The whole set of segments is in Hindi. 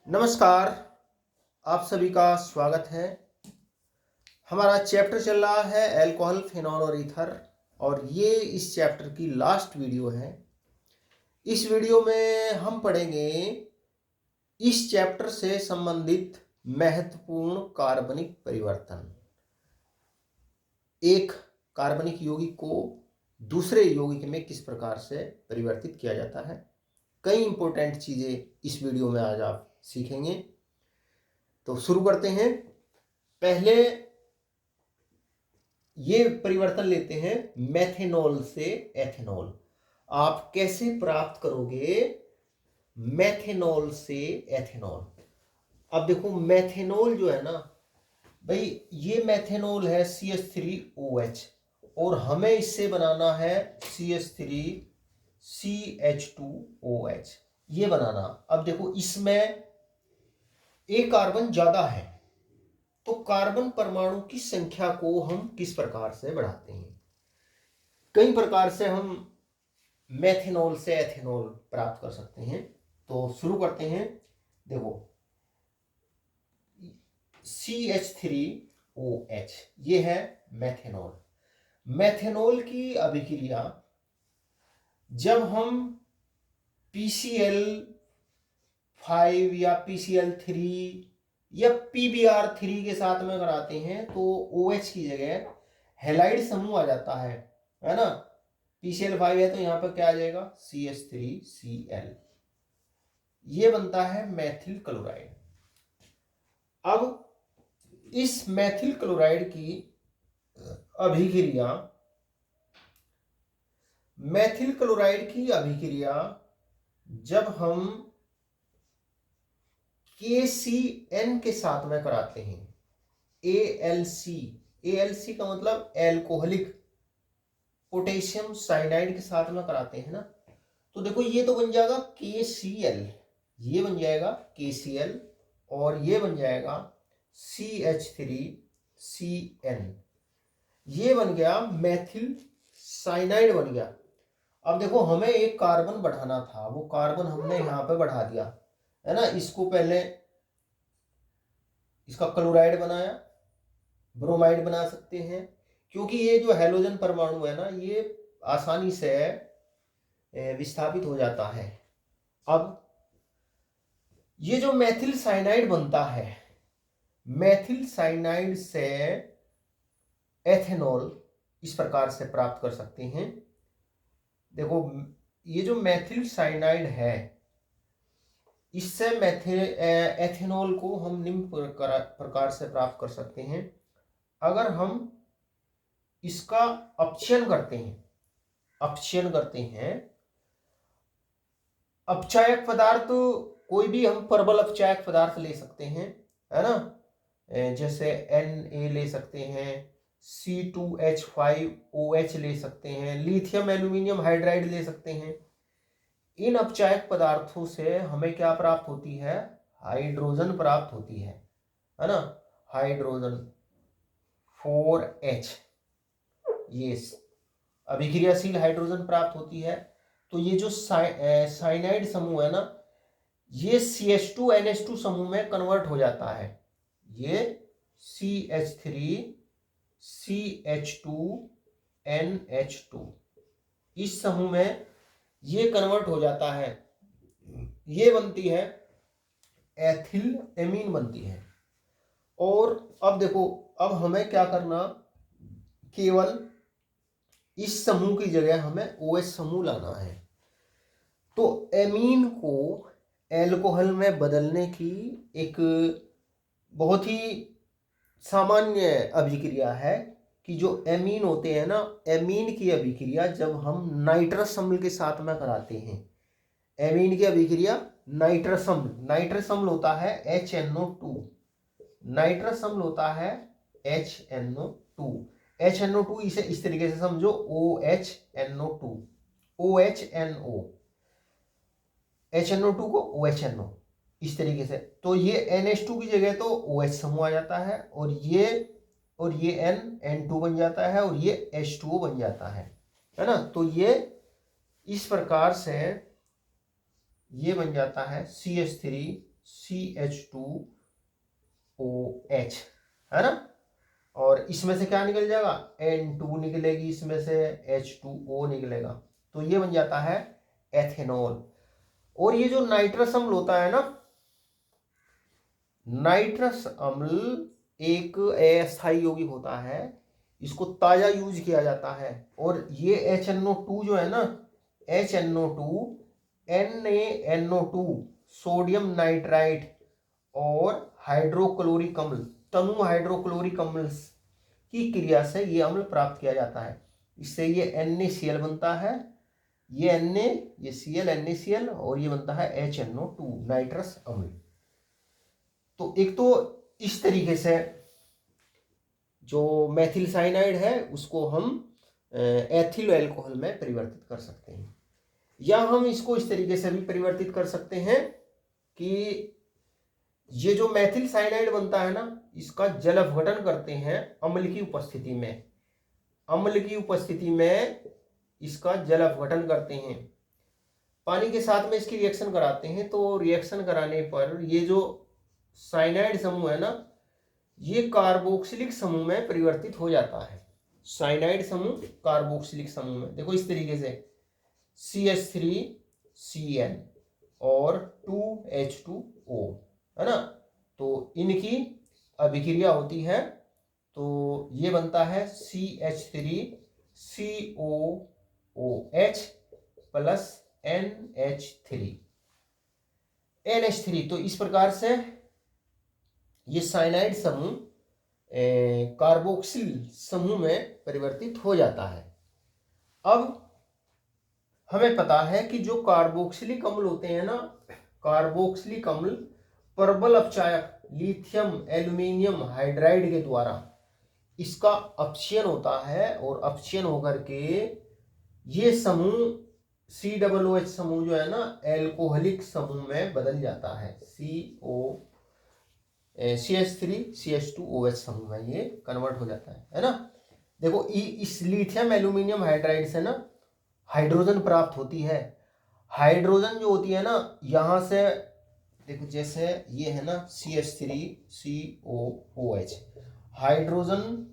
नमस्कार। आप सभी का स्वागत है। हमारा चैप्टर चल रहा है अल्कोहल, फिनॉल और ईथर, और ये इस चैप्टर की लास्ट वीडियो है। इस वीडियो में हम पढ़ेंगे इस चैप्टर से संबंधित महत्वपूर्ण कार्बनिक परिवर्तन। एक कार्बनिक यौगिक को दूसरे यौगिक में किस प्रकार से परिवर्तित किया जाता है। कई इंपॉर्टेंट चीजें इस वीडियो में आज आप सीखेंगे। तो शुरू करते हैं। पहले ये परिवर्तन लेते हैं मेथेनॉल से एथेनॉल। आप कैसे प्राप्त करोगे मेथेनॉल से एथेनॉल? अब देखो, मेथेनॉल जो है ना भाई, ये मेथेनॉल है CH3OH, और हमें इससे बनाना है CH3CH2OH। ये बनाना। अब देखो, इसमें एक कार्बन ज्यादा है, तो कार्बन परमाणु की संख्या को हम किस प्रकार से बढ़ाते हैं? कई प्रकार से हम मेथेनॉल से एथेनॉल प्राप्त कर सकते हैं। तो शुरू करते हैं। देखो, CH3OH ये है मेथेनॉल। मेथेनॉल की अभिक्रिया जब हम PCl5 या PCl3 या PBr3 के साथ में कराते हैं तो OH की जगह हैलाइड समूह आ जाता है ना। PCl5 है तो यहां पर क्या आ जाएगा? CH3Cl। ये बनता है मैथिल क्लोराइड। अब इस मैथिल क्लोराइड की अभिक्रिया जब हम KCN के साथ में कराते हैं, ALC का मतलब एल्कोहलिक पोटेशियम साइनाइड के साथ में कराते हैं ना, तो देखो ये तो बन जाएगा KCl, ये बन जाएगा KCl, और ये बन जाएगा CH3CN। ये बन गया मैथिल साइनाइड बन गया। अब देखो, हमें एक कार्बन बढ़ाना था, वो कार्बन हमने यहां पे बढ़ा दिया है ना। इसको पहले इसका क्लोराइड बनाया, ब्रोमाइड बना सकते हैं, क्योंकि ये जो हैलोजन परमाणु है ना, ये आसानी से विस्थापित हो जाता है। अब ये जो मैथिल साइनाइड बनता है, मैथिल साइनाइड से एथेनॉल इस प्रकार से प्राप्त कर सकते हैं। देखो, ये जो मैथिल साइनाइड है, इससे एथेनॉल को हम निम्न प्रकार से प्राप्त कर सकते हैं। अगर हम इसका अपचयन करते हैं, अपचायक पदार्थ कोई भी हम प्रबल अपचायक पदार्थ ले सकते हैं, है ना। जैसे Na ले सकते हैं, C2H5OH ले सकते हैं, लिथियम एल्यूमिनियम हाइड्राइड ले सकते हैं। इन अपचायक पदार्थों से हमें क्या प्राप्त होती है? हाइड्रोजन प्राप्त होती है ना। हाइड्रोजन 4H, ये अभिक्रियाशील हाइड्रोजन प्राप्त होती है। तो ये जो साइनाइड समूह है ना, ये CH2NH2 समूह में कन्वर्ट हो जाता है। ये CH3CH2NH2 इस समूह में ये कन्वर्ट हो जाता है। ये बनती है एथिल एमीन बनती है। और अब देखो, अब हमें क्या करना, केवल इस समूह की जगह हमें OH समूह लाना है। तो एमीन को एल्कोहल में बदलने की एक बहुत ही सामान्य अभिक्रिया है कि जो एमीन होते हैं ना, एमीन की अभिक्रिया जब हम नाइट्रस अम्ल के साथ में कराते हैं, एमीन की अभिक्रिया नाइट्रस अम्ल होता है HNO2, नाइट्रस अम्ल होता है HNO2। इसे इस तरीके से समझो, OHNO2, OHNO, HNO2 को OHNO, इस तरीके से। तो ये NH2 की जगह तो OH समूह आ जाता है, और ये N2 बन जाता है, और ये H2O बन जाता है ना। तो ये इस प्रकार से ये बन जाता है CH3 CH2OH, है ना। और इसमें से क्या निकल जाएगा, N2 निकलेगी, इसमें से H2O निकलेगा, तो ये बन जाता है एथेनॉल। और ये जो नाइट्रस अम्ल होता है ना, नाइट्रस अम्ल एक अस्थायी यौगिक होता है, इसको ताजा यूज किया जाता है। और ये HNO2 जो है ना, HNO2 NaNO2 सोडियम नाइट्राइट और हाइड्रोक्लोरिक अम्ल, तनु हाइड्रोक्लोरिक अम्ल की क्रिया से ये अम्ल प्राप्त किया जाता है। इससे ये NaCl बनता है, ये Na, ये Cl, NaCl, और ये बनता है HNO2 नाइट्रस अम्ल। तो एक तो इस तरीके से जो मेथिल साइनाइड है उसको हम एथिल अल्कोहल में परिवर्तित कर सकते हैं, या हम इसको इस तरीके से भी परिवर्तित कर सकते हैं कि ये जो मेथिल साइनाइड बनता है ना, इसका जल अपघटन करते हैं अम्ल की उपस्थिति में, अम्ल की उपस्थिति में इसका जल अपघटन करते हैं, पानी के साथ में इसकी रिएक्शन कराते हैं। तो रिएक्शन कराने पर ये जो साइनाइड समूह है ना, ये कार्बोक्सिलिक समूह में परिवर्तित हो जाता है। साइनाइड समूह कार्बोक्सिलिक समूह में, देखो इस तरीके से CH3Cn और 2H2O, है ना। तो इनकी अभिक्रिया होती है, तो ये बनता है CH3COOH प्लस NH3। तो इस प्रकार से ये साइनाइड समूह कार्बोक्सिल समूह में परिवर्तित हो जाता है। अब हमें पता है कि जो कार्बोक्सिलिक अम्ल होते हैं ना, कार्बोक्सिलिक अम्ल प्रबल अपचायक लिथियम एल्यूमिनियम हाइड्राइड के द्वारा इसका अपचयन होता है, और अपचयन होकर के ये समूह COOH समूह जो है ना, एल्कोहलिक समूह में बदल जाता है, CH3CH2OH समूह में ये कन्वर्ट हो जाता है ना। देखो इस लिथियम एल्यूमिनियम हाइड्राइड से ना हाइड्रोजन प्राप्त होती है। हाइड्रोजन जो होती है ना, यहां से देखो जैसे ये है ना CH3COOH, हाइड्रोजन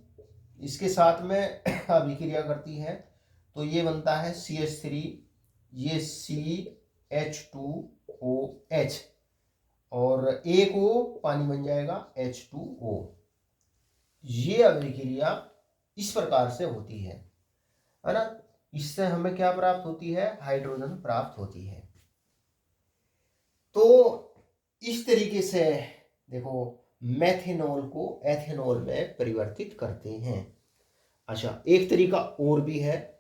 इसके साथ में अभिक्रिया करती है, तो ये बनता है CH3, ये CH2OH, और एक O पानी बन जाएगा H2O। ये अभिक्रिया इस प्रकार से होती है ना। इससे हमें क्या प्राप्त होती है, हाइड्रोजन प्राप्त होती है। तो इस तरीके से देखो मेथेनॉल को एथेनॉल में परिवर्तित करते हैं। अच्छा, एक तरीका और भी है,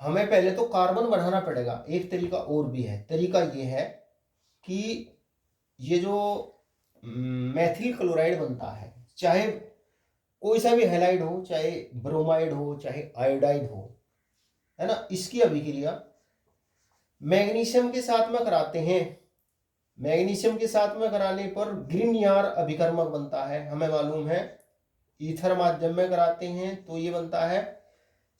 हमें पहले तो कार्बन बढ़ाना पड़ेगा। एक तरीका और भी है, तरीका ये है कि ये जो मेथिल क्लोराइड बनता है, चाहे कोई सा भी हैलाइड हो, चाहे ब्रोमाइड हो, चाहे आयोडाइड हो, है ना, इसकी अभिक्रिया मैग्नीशियम के साथ में कराते हैं। मैग्नीशियम के साथ में कराने पर ग्रिग्नियर अभिकर्मक बनता है, हमें मालूम है। ईथर माध्यम में कराते हैं तो ये बनता है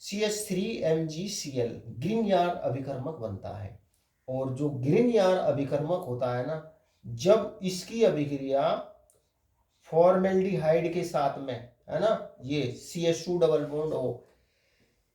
CH3MgCl, ग्रिग्नियर अभिकर्मक बनता है। और जो ग्रिग्नियर अभिकर्मक होता है ना, जब इसकी अभिक्रिया फॉर्मेल्डिहाइड के साथ में, है ना, ये CH2 डबल बॉन्ड O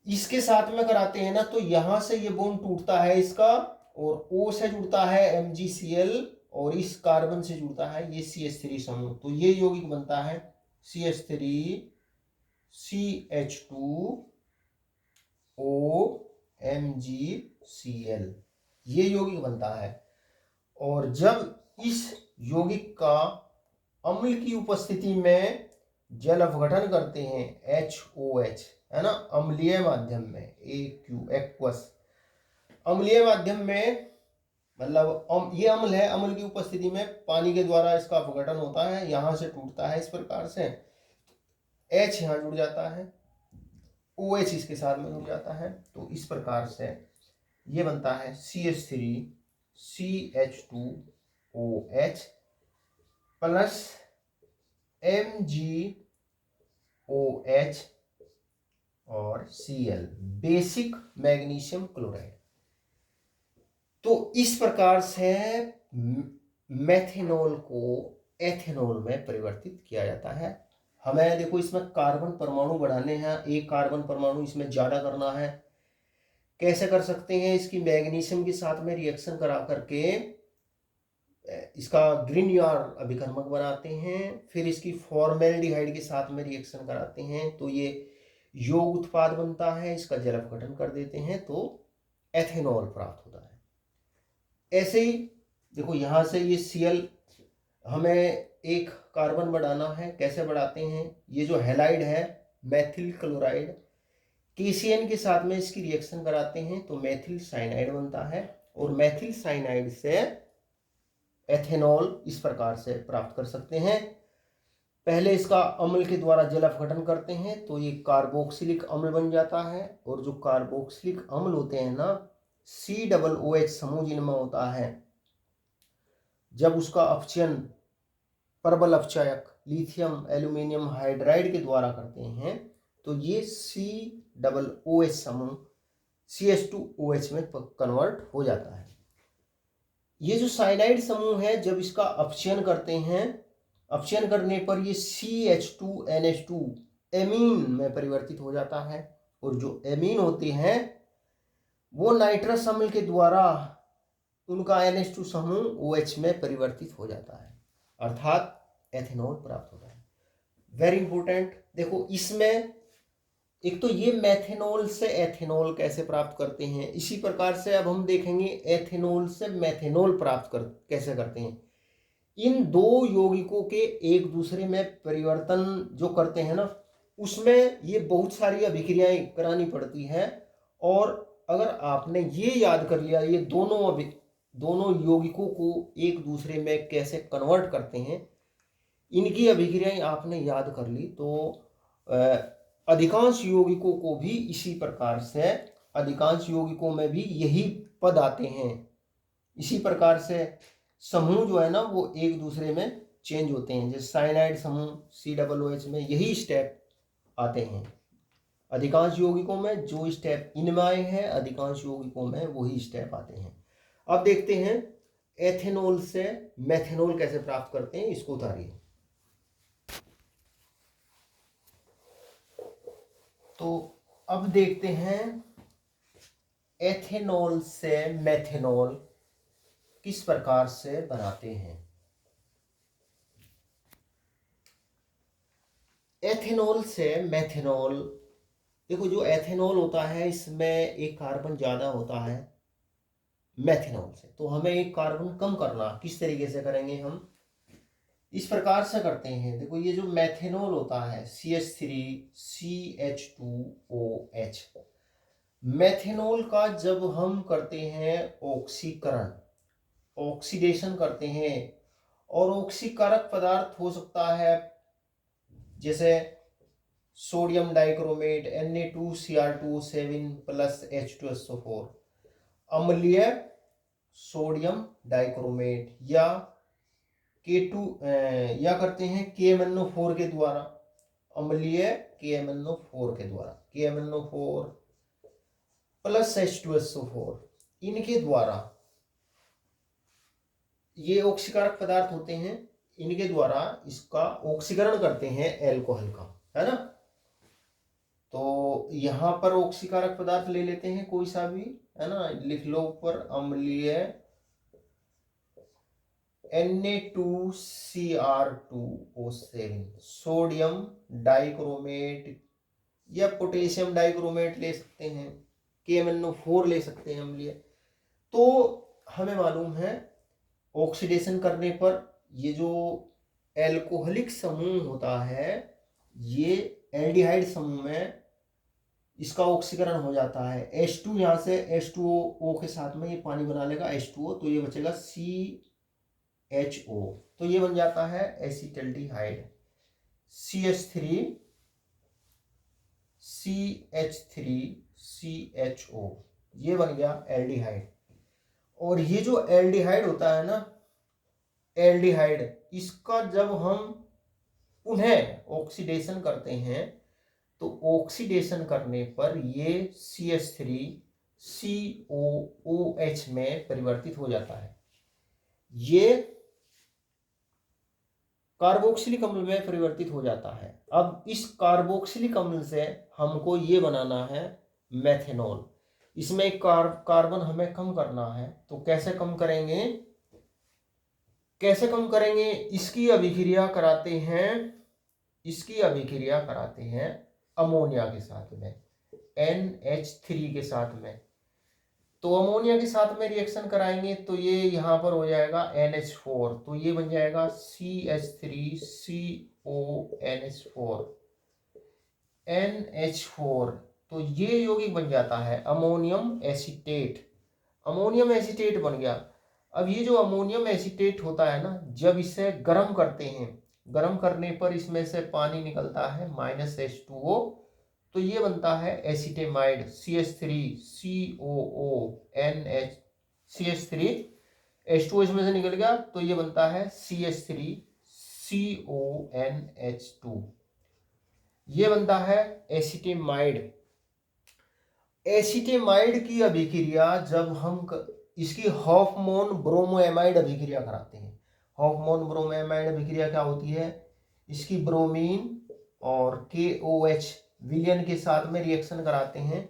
इसके साथ में कराते हैं ना, तो यहां से ये बॉन्ड टूटता है इसका, और O से जुड़ता है MgCl, और इस कार्बन से जुड़ता है ये CH3 समूह, तो ये यौगिक बनता है CH3CH2OMgCl, ये यौगिक बनता है। और जब इस यौगिक का अम्ल की उपस्थिति में जल अपघटन करते हैं HOH, है ना, अम्लीय माध्यम में, एक्वस अम्लीय माध्यम में, मतलब ये अम्ल है, अम्ल की उपस्थिति में पानी के द्वारा इसका अपघटन होता है, यहां से टूटता है इस प्रकार से, H यहां जुड़ जाता है, OH इसके साथ में जुड़ जाता है, तो इस प्रकार से ये बनता है CH3CH2OH प्लस MgOH और Cl, बेसिक मैग्नीशियम क्लोराइड। तो इस प्रकार से मेथेनॉल को एथेनॉल में परिवर्तित किया जाता है। हमें देखो इसमें कार्बन परमाणु बढ़ाने हैं, एक कार्बन परमाणु इसमें ज़्यादा करना है। कैसे कर सकते हैं? इसकी मैग्नीशियम के साथ में रिएक्शन करा करके इसका ग्रिग्नियर अभिकर्मक बनाते हैं, फिर इसकी फॉर्मेल्डिहाइड के साथ में रिएक्शन कराते हैं तो ये यौग उत्पाद बनता है, इसका जल अपघटन कर देते हैं तो एथेनॉल प्राप्त होता है। ऐसे ही देखो यहाँ से ये Cl हमें एक कार्बन बढ़ाना है, कैसे बढ़ाते हैं? ये जो हैलाइड है मैथिल क्लोराइड KCN के साथ में इसकी रिएक्शन कराते हैं तो मैथिल साइनाइड बनता है और मैथिल साइनाइड से एथेनॉल इस प्रकार से प्राप्त कर सकते हैं। पहले इसका अम्ल के द्वारा जल अपघटन करते हैं तो ये कार्बोक्सिलिक अम्ल बन जाता है और जो कार्बोक्सिलिक अम्ल होते हैं ना COOH समूह जिनमें होता है, जब उसका अपचयन प्रबल अपचायक लिथियम एल्यूमिनियम हाइड्राइड के द्वारा करते हैं तो ये COOH समूह CH2OH में कन्वर्ट हो जाता है। ये जो साइनाइड समूह है जब इसका अपचयन करते हैं, अपचयन करने पर ये CH2NH2 एमीन में परिवर्तित हो जाता है और जो एमीन होते हैं वो नाइट्रस अम्ल के द्वारा उनका NH2 समूह OH में परिवर्तित हो जाता है, अर्थात एथेनॉल प्राप्त होता है। वेरी इंपॉर्टेंट, देखो इसमें एक तो ये मेथेनॉल से एथेनॉल कैसे प्राप्त करते हैं, इसी प्रकार से अब हम देखेंगे एथेनॉल से मेथेनॉल प्राप्त कैसे करते हैं। इन दो यौगिकों के एक दूसरे में परिवर्तन जो करते हैं ना, उसमें ये बहुत सारी अभिक्रियाएं करानी पड़ती है और अगर आपने ये याद कर लिया ये दोनों यौगिकों को एक दूसरे में कैसे कन्वर्ट करते हैं, इनकी अभिक्रियाएं आपने याद कर ली तो अधिकांश यौगिकों को भी इसी प्रकार से, अधिकांश यौगिकों में भी यही पद आते हैं। इसी प्रकार से समूह जो है ना वो एक दूसरे में चेंज होते हैं। जैसे साइनाइड समूह COOH में यही स्टेप आते हैं। अधिकांश यौगिकों में जो स्टेप इनमें आए हैं, अधिकांश यौगिकों में वही स्टेप आते हैं। अब देखते हैं एथेनॉल से मेथेनॉल कैसे प्राप्त करते हैं, इसको उतारिए। तो अब देखते हैं एथेनॉल से मेथेनॉल किस प्रकार से बनाते हैं। एथेनॉल से मेथेनॉल, देखो जो एथेनॉल होता है इसमें एक कार्बन ज्यादा होता है मेथेनॉल से, तो हमें एक कार्बन कम करना, किस तरीके से करेंगे? हम इस प्रकार से करते हैं। देखो ये जो मेथेनॉल होता है CH3CH2OH, मेथेनॉल का जब हम करते हैं ऑक्सीकरण, ऑक्सीडेशन करते हैं, और ऑक्सीकारक पदार्थ हो सकता है जैसे sodium dichromate Na2Cr2O7 plus H2SO4, अम्लीय सोडियम डाइक्रोमेट, या K2 या करते हैं KMnO4 के द्वारा, अम्लीय KMnO4 के द्वारा, KMnO4 प्लस H2SO4, इनके द्वारा, ये ऑक्सीकारक पदार्थ होते हैं, इनके द्वारा इसका ऑक्सीकरण करते हैं एल्कोहल का, है ना। तो यहाँ पर ऑक्सीकारक पदार्थ ले लेते हैं कोई सा भी, है ना, लिख लो ऊपर अम्लीय Na2Cr2O7, सोडियम डाइक्रोमेट या पोटेशियम डाइक्रोमेट ले सकते हैं, KMnO4 ले सकते हैं अम्लीय। तो हमें मालूम है ऑक्सीडेशन करने पर ये जो एल्कोहलिक समूह होता है ये एल्डिहाइड समूह में इसका ऑक्सीकरण हो जाता है। H2 यहाँ से H2O के साथ में ये पानी बना लेगा H2O, तो ये बचेगा CHO, तो ये बन जाता है एसिटल्डिहाइड CH3CH3CHO, ये बन गया एल्डिहाइड। और ये जो एल्डिहाइड होता है ना, एल्डिहाइड, इसका जब हम पुनः ऑक्सीडेशन करते हैं तो ऑक्सीडेशन करने पर ये CH3COOH में परिवर्तित हो जाता है। ये कार्बोक्सिलिक अम्ल में परिवर्तित हो जाता है। अब इस कार्बोक्सिलिक अम्ल से हमको ये बनाना है मेथेनॉल। इसमें कार्बन हमें कम करना है, तो कैसे कम करेंगे, इसकी अभिक्रिया कराते हैं अमोनिया के साथ में, NH3 के साथ में। तो अमोनिया के साथ में रिएक्शन कराएंगे तो ये यहाँ पर हो जाएगा NH4, तो ये बन जाएगा CH3CONH4 NH4। तो ये यौगिक बन जाता है अमोनियम एसीटेट। अमोनियम एसीटेट बन गया। अब ये जो अमोनियम एसीटेट होता है ना, जब इसे गर्म करते हैं, गर्म करने पर इसमें से पानी निकलता है -H2O, तो ये बनता है एसीटेमाइड CH3COONH, इसमें से निकल गया तो ये बनता है CH3CONH2, ये बनता है एसीटेमाइड। एसीटेमाइड की अभिक्रिया जब हम इसकी हॉफमोन ब्रोमोएमाइड अभिक्रिया कराते हैं। हॉफमोन ब्रोमोएमाइड अभिक्रिया क्या होती है, इसकी ब्रोमीन और KOH विलयन के साथ में रिएक्शन कराते हैं,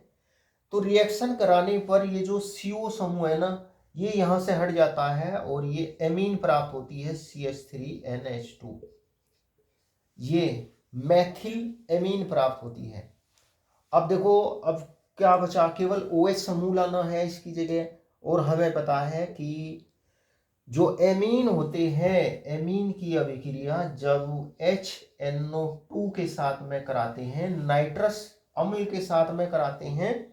तो रिएक्शन कराने पर ये जो CO समूह है ना, ये यहां से हट जाता है और ये एमीन प्राप्त होती है CH3NH2, ये मैथिल एमीन प्राप्त होती है। अब देखो, अब क्या बचा, केवल OH समूह लाना है इसकी जगह, और हमें पता है कि जो एमीन होते हैं, एमीन की अभिक्रिया जब HNO2 के साथ में कराते हैं, नाइट्रस अम्ल के साथ में कराते हैं,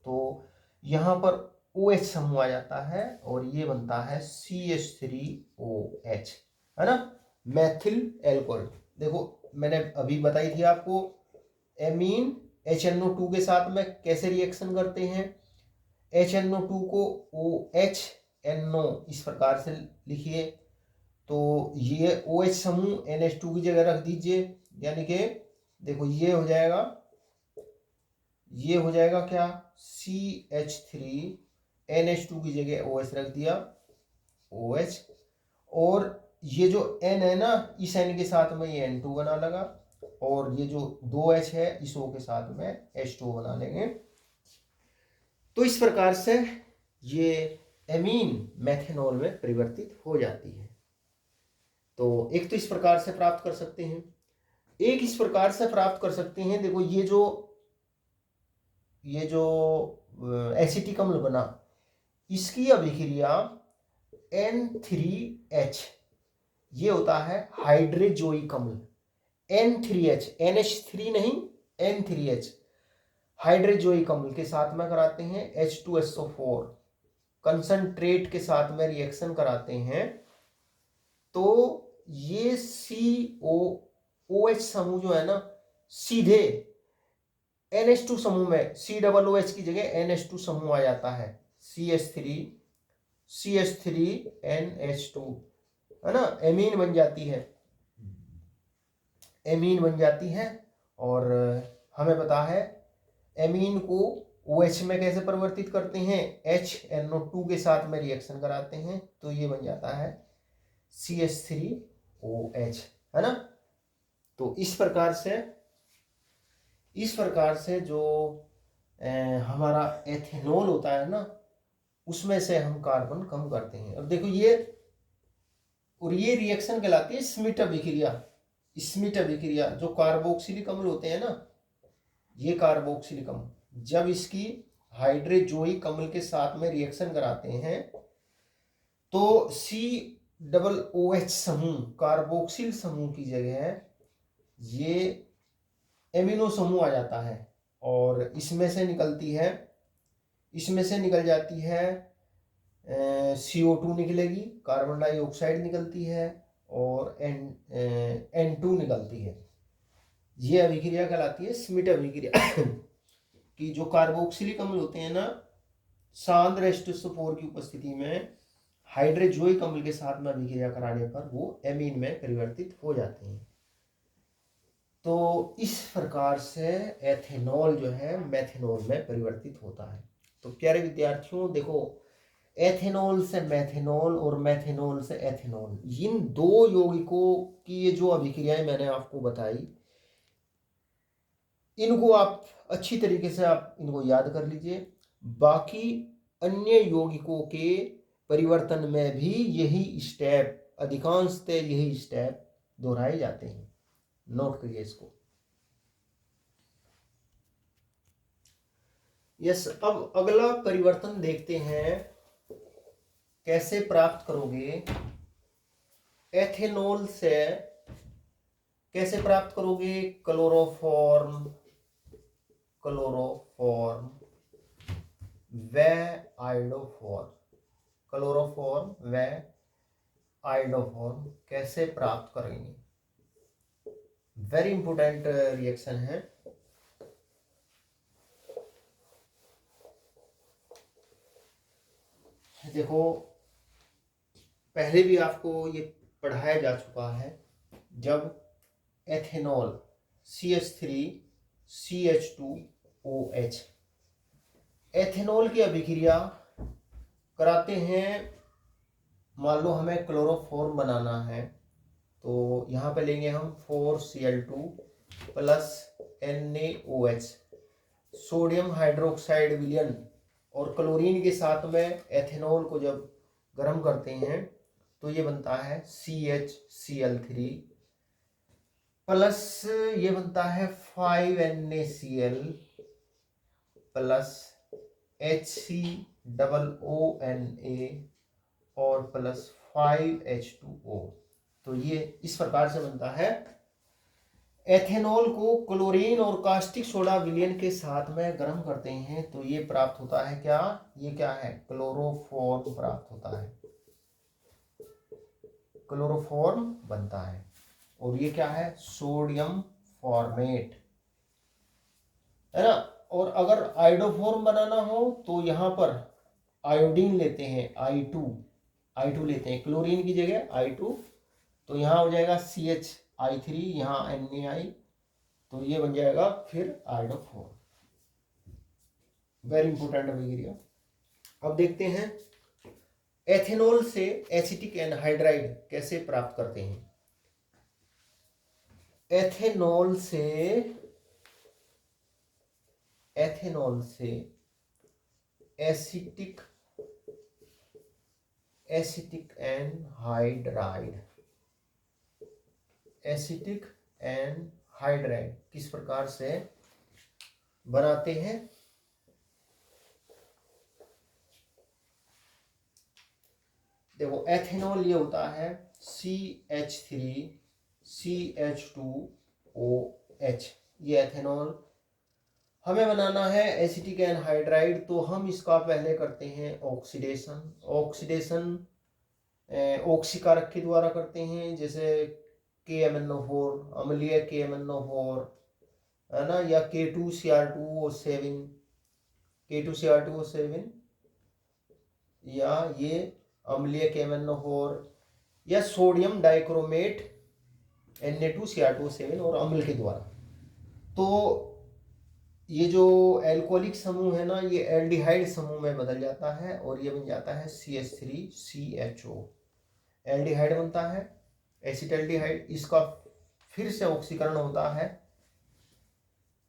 तो यहाँ पर OH समूह आ जाता है और ये बनता है CH3OH, है ना, मैथिल एल्कोहल। देखो मैंने अभी बताई थी आपको, एमीन HNO2 के साथ में कैसे रिएक्शन करते हैं। HNO2 को OHNO इस प्रकार से लिखिए, तो ये OH समूह NH2 की जगह रख दीजिए, यानी कि देखो ये हो जाएगा क्या, CH3NH2 की जगह OH रख दिया, OH, और ये जो N है ना, इस N के साथ में ये N2 बना लगा, और ये जो 2H है इस O के साथ में H2 बना लेंगे। तो इस प्रकार से ये एमीन मेथेनॉल में परिवर्तित हो जाती है। तो एक तो इस प्रकार से प्राप्त कर सकते हैं, एक इस प्रकार से प्राप्त कर सकते हैं, देखो ये जो एसिटिक अम्ल बना, इसकी अभिक्रिया N3H, ये होता है हाइड्रोजोइक अम्ल, N3H, NH3 नहीं, N3H हाइड्रोजोइक अम्ल के साथ में कराते हैं, H2SO4 कंसंट्रेट के साथ में रिएक्शन कराते हैं, तो ये COOH समूह जो है ना, सीधे NH2 समूह में COOH की जगह NH2 समूह आ जाता है, CH3NH2, है ना, एमीन बन जाती है। और हमें पता है एमीन को OH में कैसे परिवर्तित करते हैं, HNO2 के साथ में रिएक्शन कराते हैं, तो ये बन जाता है CH3OH, है ना। तो इस प्रकार से जो हमारा एथेनॉल होता है ना, उसमें से हम कार्बन कम करते हैं। अब देखो ये रिएक्शन कहलाती है स्मिट अभिक्रिया। स्मिट अभिक्रिया, जो कार्बोक्सिलिक अम्ल होते हैं ना, ये कार्बोक्सिलिक अम्ल जब इसकी हाइड्रोजोइक अम्ल के साथ में रिएक्शन कराते हैं, तो COOH समूह, कार्बोक्सिल समूह की जगह ये एमिनो समूह आ जाता है, और इसमें से निकल जाती है CO2 निकलेगी, कार्बन डाइऑक्साइड निकलती है, और N2 निकलती है। ये अभिक्रिया कहलाती है स्मिट अभिक्रिया कि जो कार्बोक्सिलिक अम्ल होते हैं ना, सांद्र H2SO4 की उपस्थिति में हाइड्रोजोइक अम्ल के साथ में अभिक्रिया कराने पर वो एमीन में परिवर्तित हो जाते हैं। तो इस प्रकार से एथेनॉल जो है मेथेनॉल में परिवर्तित होता है। तो प्यारे विद्यार्थियों, देखो एथेनॉल से मैथेनॉल और मैथेनॉल से एथेनॉल, इन दो यौगिकों की ये जो अभिक्रियाएं मैंने आपको बताई, इनको आप अच्छी तरीके से आप इनको याद कर लीजिए। बाकी अन्य यौगिकों के परिवर्तन में भी यही स्टेप, अधिकांशतः यही स्टेप दोहराए जाते हैं। नोट करिए इसको। यस, अब अगला परिवर्तन देखते हैं, कैसे प्राप्त करोगे एथेनॉल से, कैसे प्राप्त करोगे क्लोरोफॉर्म, क्लोरोफॉर्म व आयोडोफॉर्म, क्लोरोफॉर्म व आयोडोफॉर्म कैसे प्राप्त करेंगे। वेरी इंपोर्टेंट रिएक्शन है। देखो, पहले भी आपको ये पढ़ाया जा चुका है। जब एथेनॉल CH3CH2OH एथेनॉल की अभिक्रिया कराते हैं, मान लो हमें क्लोरोफॉर्म बनाना है, तो यहाँ पे लेंगे हम 4Cl2 plus NaOH, sodium hydroxide विलयन और क्लोरीन के साथ में एथेनॉल को जब गर्म करते हैं तो ये बनता है CHCl3 प्लस ये बनता है 5NaCl प्लस HCOONA और प्लस 5H2O। तो ये इस प्रकार से बनता है। एथेनॉल को क्लोरीन और कास्टिक सोडा विलयन के साथ में गर्म करते हैं तो ये प्राप्त होता है क्या, ये क्या है, क्लोरोफॉर्म प्राप्त होता है, क्लोरोफॉर्म बनता है। और ये क्या है, सोडियम फॉर्मेट, है ना। और अगर आयोडोफॉर्म बनाना हो तो यहाँ पर आयोडीन लेते हैं, I2 लेते हैं, क्लोरीन की जगह I2, तो यहाँ हो जाएगा CHI3, यहाँ NaI, तो ये बन जाएगा फिर आयोडोफॉर्म। वेरी इंपोर्टेंट अभिक्रिया। अब देखते हैं एथेनॉल से एसिटिक एनहाइड्राइड कैसे प्राप्त करते हैं। एथेनॉल से एसिटिक एनहाइड्राइड, एसिटिक एनहाइड्राइड किस प्रकार से बनाते हैं। देखो, एथेनॉल ये होता है CH3CH2OH, ये एथेनॉल हमें बनाना है एसिटिक एनहाइड्राइड, तो हम इसका पहले करते हैं ऑक्सीडेशन ऑक्सीकारक के द्वारा करते हैं, जैसे KMnO4, अम्लीय KMnO4, है ना, या K2Cr2O7 या ये अम्लीय KMnO4, या सोडियम डाइक्रोमेट Na2Cr2O7 और अम्ल के द्वारा। तो ये जो एल्कोहलिक समूह है ना, ये एल्डिहाइड समूह में बदल जाता है और ये बन जाता है CH3CHO, एल्डिहाइड बनता है, एसिटाल्डिहाइड। इसका फिर से ऑक्सीकरण होता है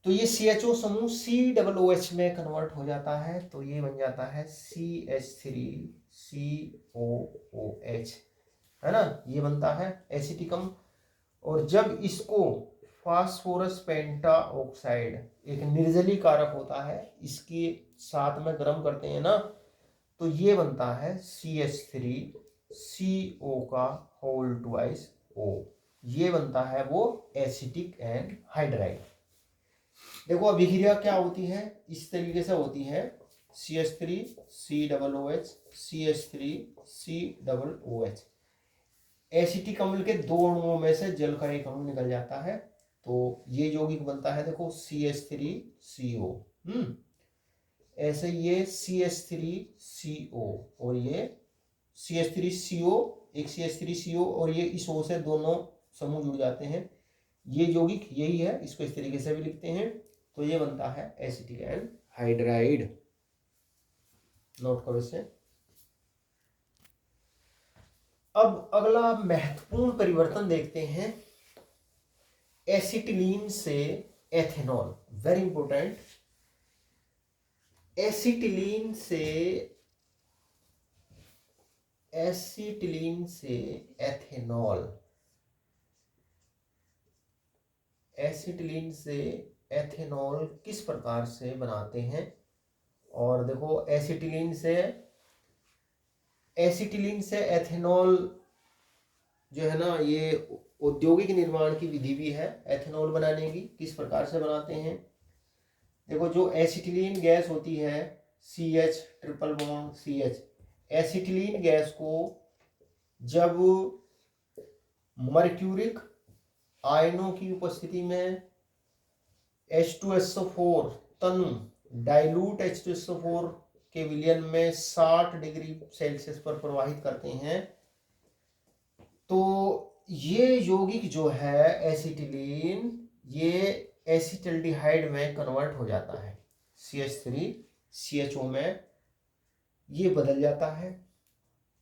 तो ये CHO समूह COOH में कन्वर्ट हो जाता है, तो ये बन जाता है CH3COOH, है ना, ये बनता है एसिटिकम। और जब इसको फास्फोरस पेंटा ऑक्साइड, एक निर्जलीय कारक होता है, इसके साथ में गर्म करते हैं ना, तो ये बनता है CH3CO का होल ट्वाइस O, ये बनता है वो एसिटिक एनहाइड्राइड। देखो अभिक्रिया क्या होती है, इस तरीके से होती है, CH3COOH CH3COOH, एसिटिक अम्ल के दो अणुओं में से जल का एक अणु निकल जाता है, तो ये यौगिक बनता है, देखो CH3CO, ऐसे ये CH3CO और ये CH3CO, एक CH3CO और ये इस O से दोनों समूह जुड़ जाते हैं, ये यौगिक यही है, इसको इस तरीके से भी लिखते हैं, तो ये बनता है एसिटिक एनहाइड्राइड। नोट करो इसे। अब अगला महत्वपूर्ण परिवर्तन देखते हैं, एसिटिलीन से एथेनॉल। Very important. एसिटिलीन से एथेनॉल। एसिटिलीन से एथेनॉल किस प्रकार से बनाते हैं? और देखो, एसिटिलीन से एथेनॉल जो है ना, ये औद्योगिक निर्माण की विधि भी है एथेनॉल बनाने की। किस प्रकार से बनाते हैं? देखो, जो एसिटिलीन गैस होती है, CH triple bond CH, acetylene gas को जब मर्क्यूरिक आयनों की उपस्थिति में H2SO4 तनु डाइल्यूट H2SO4 के विलयन में 60 डिग्री सेल्सियस पर प्रवाहित करते हैं, तो ये यौगिक जो है एसिटिलीन, ये एसिटल्डिहाइड में कन्वर्ट हो जाता है, CH3 CHO में ये बदल जाता है।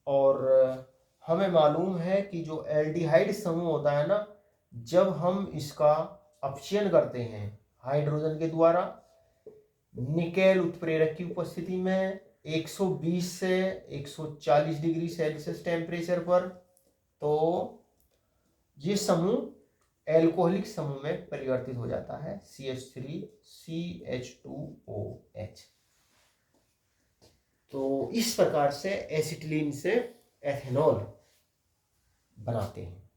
और हमें मालूम है कि जो एल्डिहाइड समूह होता है ना, जब हम इसका अपचयन करते हैं हाइड्रोजन के द्वारा निकेल उत्प्रेरक की उपस्थिति में 120 से 140 डिग्री सेल्सियस टेम्परेचर पर, तो ये समूह एल्कोहलिक समूह में परिवर्तित हो जाता है, CH3 CH2OH। तो इस प्रकार से एसिटिलीन से एथेनॉल बनाते हैं।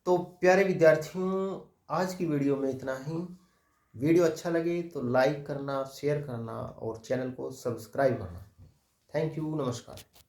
तो प्यारे विद्यार्थियों, आज की वीडियो में इतना ही। वीडियो अच्छा लगे तो लाइक करना, शेयर करना और चैनल को सब्सक्राइब करना। थैंक यू, नमस्कार।